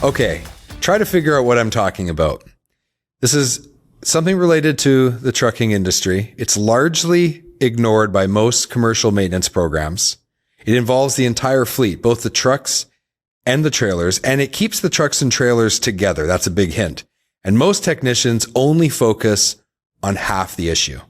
Okay, try to figure out what I'm talking about. This is something related to the trucking industry. It's largely ignored by most commercial maintenance programs. It involves the entire fleet, both the trucks and the trailers, and it keeps the trucks and trailers together. That's a big hint. And most technicians only focus on half the issue.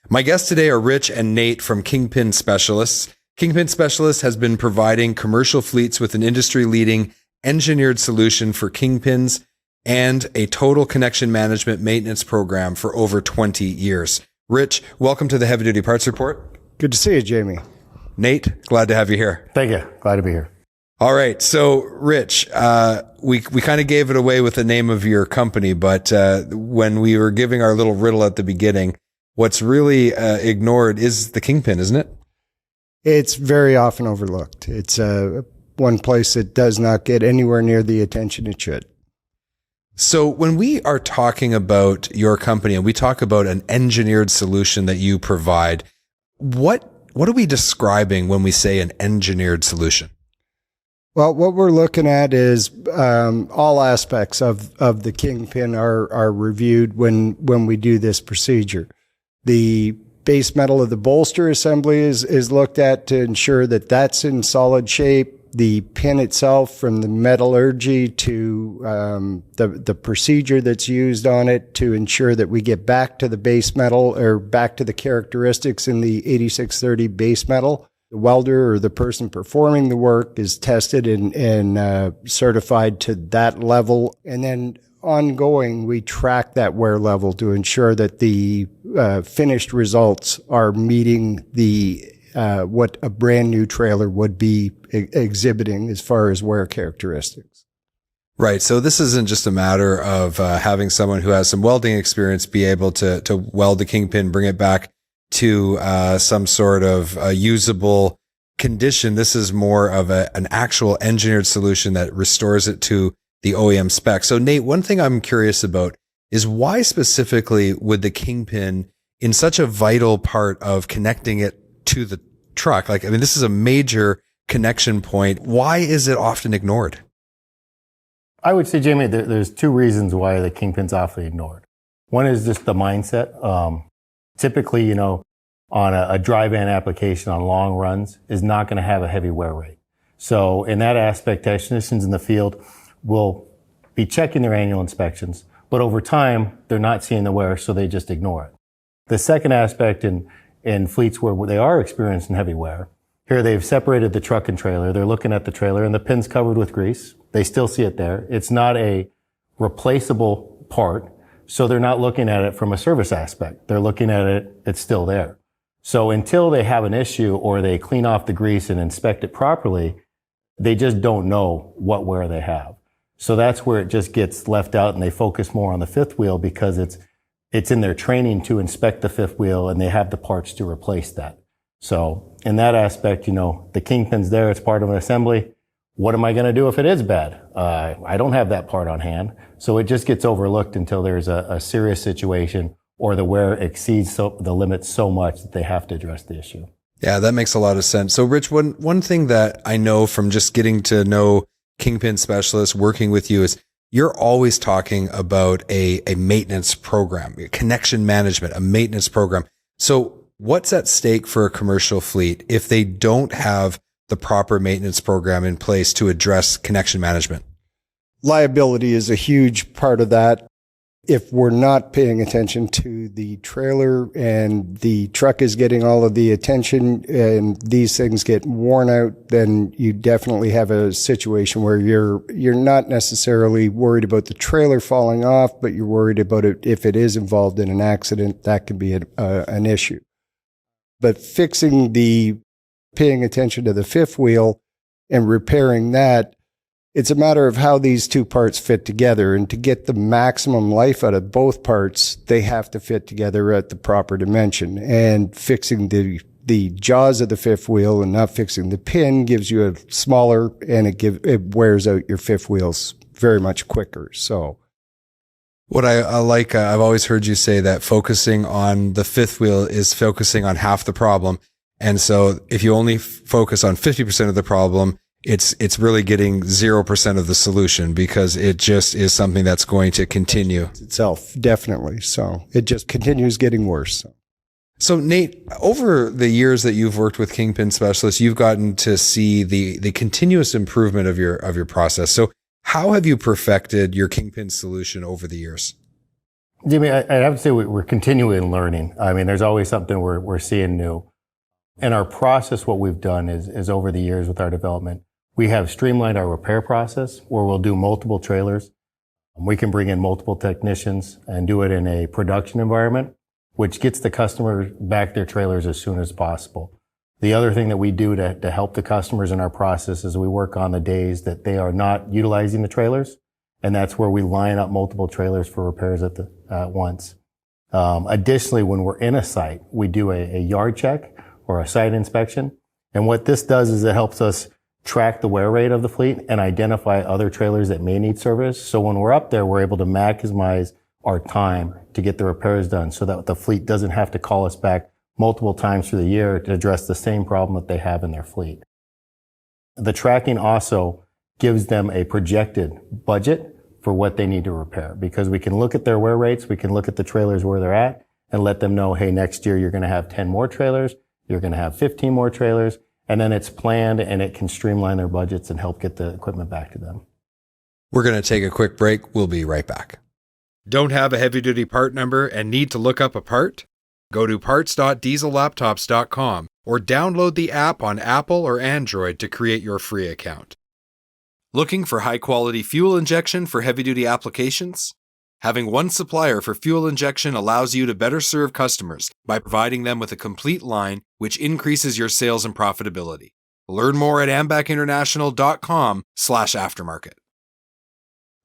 My guests today are Rich and Nate from Kingpin Specialists. Kingpin Specialists has been providing commercial fleets with an industry-leading engineered solution for kingpins and a total connection management maintenance program for over 20 years. Rich, welcome to the Heavy Duty Parts Report. Good to see you, Jamie. Nate, glad to have you here. Thank you. Glad to be here. All right. So, Rich, we kind of gave it away with the name of your company, but when we were giving our little riddle at the beginning, what's really ignored is the Kingpin, isn't it? It's very often overlooked. It's one place that does not get anywhere near the attention it should. So when we are talking about your company and we talk about an engineered solution that you provide, what are we describing when we say an engineered solution? Well, what we're looking at is all aspects of the Kingpin are reviewed when we do this procedure. The base metal of the bolster assembly is looked at to ensure that that's in solid shape. The pin itself, from the metallurgy to the procedure that's used on it to ensure that we get back to the base metal or back to the characteristics in the 8630 base metal. The welder or the person performing the work is tested and certified to that level. And then ongoing, we track that wear level to ensure that the finished results are meeting the what a brand new trailer would be exhibiting as far as wear characteristics. Right. So this isn't just a matter of having someone who has some welding experience be able to weld the Kingpin, bring it back to some sort of usable condition. This is more of an actual engineered solution that restores it to the OEM spec. So Nate, one thing I'm curious about is why specifically would the Kingpin, in such a vital part of connecting it to the truck, this is a major connection point. Why is it often ignored? I would say, Jamie, there's two reasons why the Kingpin's often ignored. One is just the mindset. Typically, on a dry van application on long runs is not going to have a heavy wear rate. So in that aspect, technicians in the field will be checking their annual inspections, but over time, they're not seeing the wear, so they just ignore it. The second aspect in fleets where they are experiencing heavy wear, here they've separated the truck and trailer. They're looking at the trailer and the pin's covered with grease. They still see it there. It's not a replaceable part, so they're not looking at it from a service aspect. They're looking at it, it's still there. So until they have an issue or they clean off the grease and inspect it properly, they just don't know what wear they have. So that's where it just gets left out and they focus more on the fifth wheel because it's in their training to inspect the fifth wheel and they have the parts to replace that. So in that aspect, the Kingpin's there. It's part of an assembly. What am I going to do if it is bad? I don't have that part on hand. So it just gets overlooked until there's a serious situation or the wear exceeds the limit so much that they have to address the issue. Yeah, that makes a lot of sense. So Rich, one thing that I know from just getting to know Kingpin Specialists, working with you, is you're always talking about a maintenance program, a connection management, a maintenance program. So what's at stake for a commercial fleet if they don't have the proper maintenance program in place to address connection management? Liability is a huge part of that. If we're not paying attention to the trailer and the truck is getting all of the attention and these things get worn out, then you definitely have a situation where you're not necessarily worried about the trailer falling off, but you're worried about it if it is involved in an accident. That can be an issue. But paying attention to the fifth wheel and repairing that, it's a matter of how these two parts fit together. And to get the maximum life out of both parts, they have to fit together at the proper dimension. And fixing the jaws of the fifth wheel and not fixing the pin gives you a smaller, and it wears out your fifth wheels very much quicker. So what I like, I've always heard you say that focusing on the fifth wheel is focusing on half the problem. And so if you only focus on 50% of the problem, it's really getting 0% of the solution, because it just is something that's going to continue itself. Definitely. So it just continues getting worse. So Nate, over the years that you've worked with Kingpin Specialists, you've gotten to see the continuous improvement of your process. So how have you perfected your Kingpin solution over the years? Jimmy, I have to say we're continually learning. I mean, there's always something we're seeing new. And our process, what we've done is over the years with our development, we have streamlined our repair process where we'll do multiple trailers. We can bring in multiple technicians and do it in a production environment, which gets the customer back their trailers as soon as possible. The other thing that we do to help the customers in our process is we work on the days that they are not utilizing the trailers. And that's where we line up multiple trailers for repairs at once. Additionally, when we're in a site, we do a yard check or a site inspection. And what this does is it helps us track the wear rate of the fleet and identify other trailers that may need service. So when we're up there, we're able to maximize our time to get the repairs done so that the fleet doesn't have to call us back multiple times through the year to address the same problem that they have in their fleet. The tracking also gives them a projected budget for what they need to repair, because we can look at their wear rates, we can look at the trailers where they're at and let them know, hey, next year you're going to have 10 more trailers, you're going to have 15 more trailers, and then it's planned and it can streamline their budgets and help get the equipment back to them. We're going to take a quick break. We'll be right back. Don't have a heavy-duty part number and need to look up a part? Go to parts.diesellaptops.com or download the app on Apple or Android to create your free account. Looking for high-quality fuel injection for heavy-duty applications? Having one supplier for fuel injection allows you to better serve customers by providing them with a complete line, which increases your sales and profitability. Learn more at ambackinternational.com/aftermarket.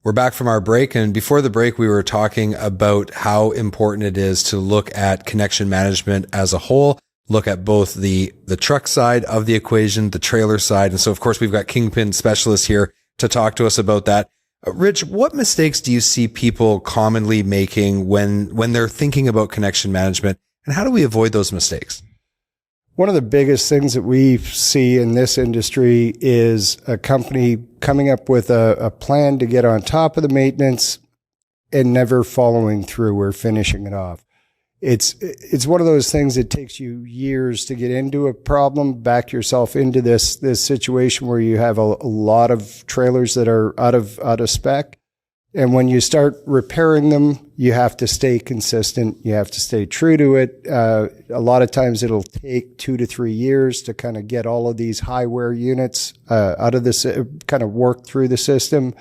We're back from our break, and before the break, we were talking about how important it is to look at connection management as a whole, look at both the truck side of the equation, the trailer side. And so, of course, we've got Kingpin Specialists here to talk to us about that. Rich, what mistakes do you see people commonly making when they're thinking about connection management, and how do we avoid those mistakes? One of the biggest things that we see in this industry is a company coming up with a plan to get on top of the maintenance and never following through or finishing it off. It's one of those things that takes you years to get into a problem, back yourself into this situation where you have a lot of trailers that are out of spec. And when you start repairing them, you have to stay consistent. You have to stay true to it. A lot of times it'll take 2 to 3 years to kind of get all of these high wear units out of this, kind of work through the system.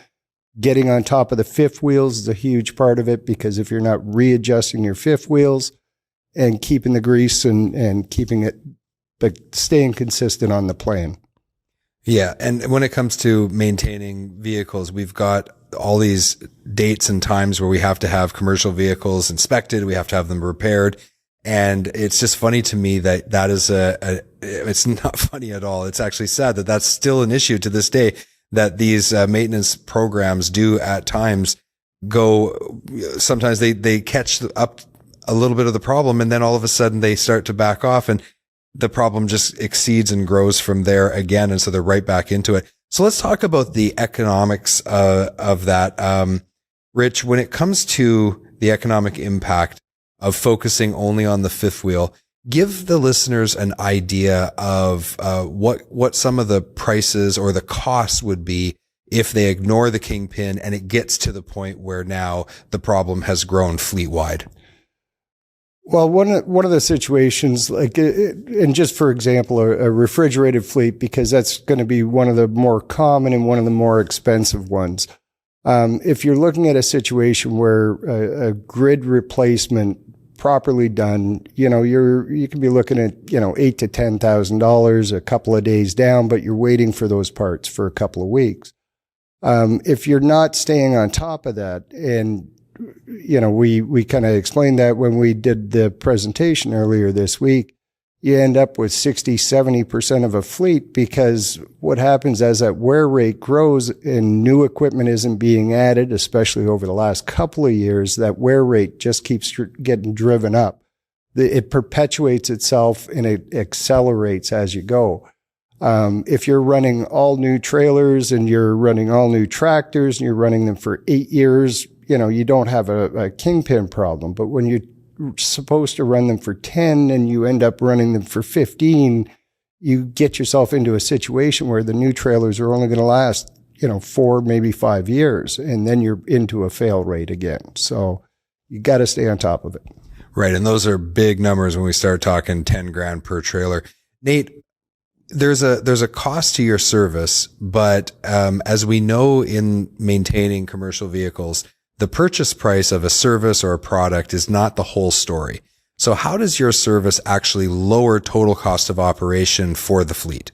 Getting on top of the fifth wheels is a huge part of it, because if you're not readjusting your fifth wheels and keeping the grease and keeping it, but staying consistent on the plan. Yeah. And when it comes to maintaining vehicles, we've got all these dates and times where we have to have commercial vehicles inspected. We have to have them repaired. And it's just funny to me that is it's not funny at all. It's actually sad that that's still an issue to this day, that these maintenance programs do at times go, sometimes they catch up a little bit of the problem, and then all of a sudden they start to back off, and the problem just exceeds and grows from there again. And so they're right back into it. So let's talk about the economics of that. Rich, when it comes to the economic impact of focusing only on the fifth wheel, give the listeners an idea of what some of the prices or the costs would be if they ignore the Kingpin and it gets to the point where now the problem has grown fleet-wide. Well, one of the situations, like, and just for example, a refrigerated fleet, because that's going to be one of the more common and one of the more expensive ones. If you're looking at a situation where a grid replacement properly done, you can be looking at, $8,000 to $10,000 a couple of days down, but you're waiting for those parts for a couple of weeks. If you're not staying on top of that, and we kind of explained that when we did the presentation earlier this week, you end up with 60-70% of a fleet, because what happens as that wear rate grows and new equipment isn't being added, especially over the last couple of years, that wear rate just keeps getting driven up. It perpetuates itself and it accelerates as you go. If you're running all new trailers and you're running all new tractors and you're running them for 8 years, you don't have a Kingpin problem. But when you're supposed to run them for 10 and you end up running them for 15, you get yourself into a situation where the new trailers are only going to last, 4, maybe 5 years. And then you're into a fail rate again. So you got to stay on top of it. Right. And those are big numbers when we start talking 10 grand per trailer. Nate, there's a cost to your service, but as we know in maintaining commercial vehicles, the purchase price of a service or a product is not the whole story. So how does your service actually lower total cost of operation for the fleet?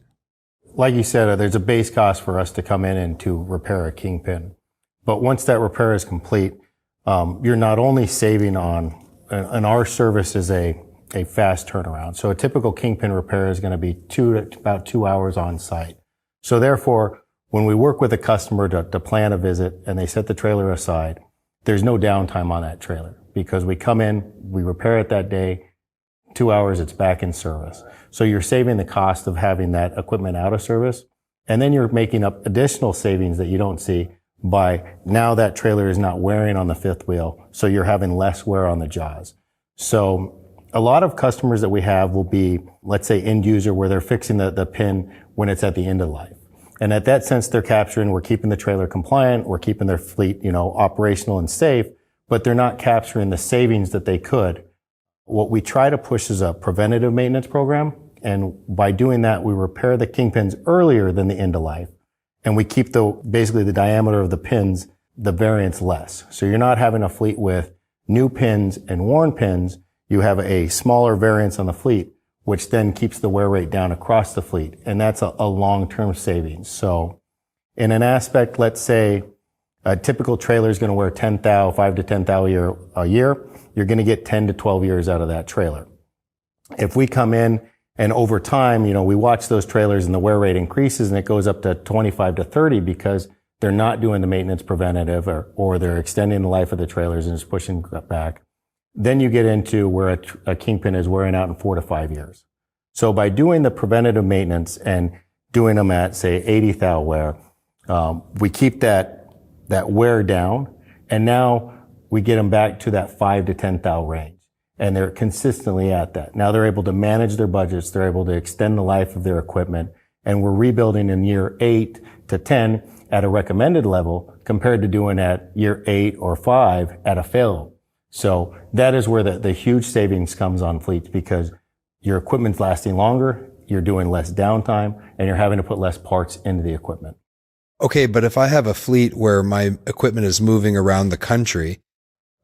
Like you said, there's a base cost for us to come in and to repair a Kingpin. But once that repair is complete, you're not only saving on, and our service is a fast turnaround. So a typical Kingpin repair is going to be about 2 hours on site. So therefore, when we work with a customer to plan a visit and they set the trailer aside, there's no downtime on that trailer because we come in, we repair it that day, 2 hours, it's back in service. So you're saving the cost of having that equipment out of service. And then you're making up additional savings that you don't see by now that trailer is not wearing on the fifth wheel. So you're having less wear on the jaws. So a lot of customers that we have will be, let's say, end user where they're fixing the pin when it's at the end of life. And at that sense, they're capturing, we're keeping the trailer compliant, we're keeping their fleet, operational and safe, but they're not capturing the savings that they could. What we try to push is a preventative maintenance program. And by doing that, we repair the Kingpins earlier than the end of life. And we keep basically the diameter of the pins, the variance less. So you're not having a fleet with new pins and worn pins. You have a smaller variance on the fleet, which then keeps the wear rate down across the fleet. And that's a long-term savings. So in an aspect, let's say a typical trailer is going to wear 5 to 10,000 a year. You're going to get 10 to 12 years out of that trailer. If we come in and over time, we watch those trailers and the wear rate increases and it goes up to 25 to 30 because they're not doing the maintenance preventative or they're extending the life of the trailers and just pushing back. Then you get into where a Kingpin is wearing out in 4 to 5 years. So by doing the preventative maintenance and doing them at, say, 80 thou wear, we keep that wear down, and now we get them back to that 5 to 10 thou range. And they're consistently at that. Now they're able to manage their budgets, they're able to extend the life of their equipment, and we're rebuilding in year 8 to 10 at a recommended level compared to doing at year 8 or 5 at a fail. So that is where the huge savings comes on fleets because your equipment's lasting longer, you're doing less downtime, and you're having to put less parts into the equipment. Okay, but if I have a fleet where my equipment is moving around the country,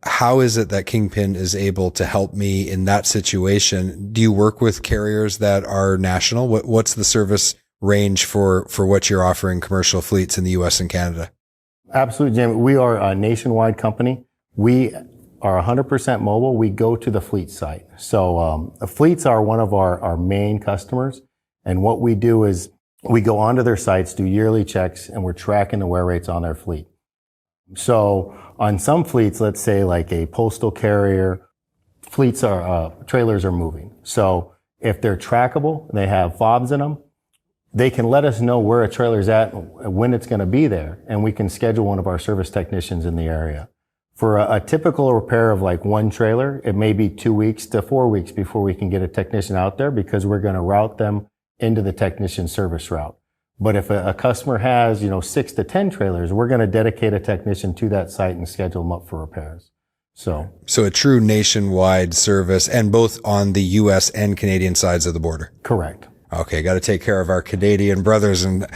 how is it that Kingpin is able to help me in that situation? Do you work with carriers that are national? What's the service range for what you're offering commercial fleets in the US and Canada? Absolutely, Jamie. We are a nationwide company. We are 100% mobile. We go to the fleet site. So fleets are one of our main customers. And what we do is we go onto their sites, do yearly checks, and we're tracking the wear rates on their fleet. So on some fleets, let's say like a postal carrier, trailers are moving. So if they're trackable, they have fobs in them, they can let us know where a trailer's at and when it's going to be there. And we can schedule one of our service technicians in the area. For a typical repair of like one trailer, it may be 2 weeks to 4 weeks before we can get a technician out there because we're going to route them into the technician service route. But if a customer has, 6 to 10 trailers, we're going to dedicate a technician to that site and schedule them up for repairs. So a true nationwide service and both on the US and Canadian sides of the border. Correct. Okay, got to take care of our Canadian brothers. And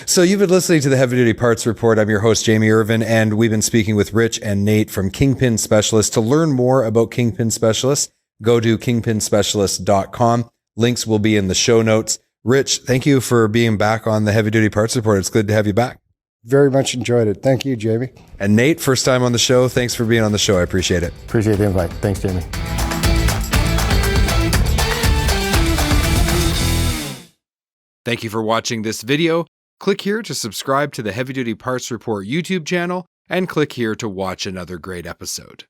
so you've been listening to the Heavy Duty Parts Report. I'm your host, Jamie Irvin, and we've been speaking with Rich and Nate from Kingpin Specialists. To learn more about Kingpin Specialists, go to kingpinspecialists.com. Links will be in the show notes. Rich, thank you for being back on the Heavy Duty Parts Report. It's good to have you back. Very much enjoyed it. Thank you, Jamie. And Nate, first time on the show. Thanks for being on the show. I appreciate it. Appreciate the invite. Thanks, Jamie. Thank you for watching this video. Click here to subscribe to the Heavy Duty Parts Report YouTube channel and click here to watch another great episode.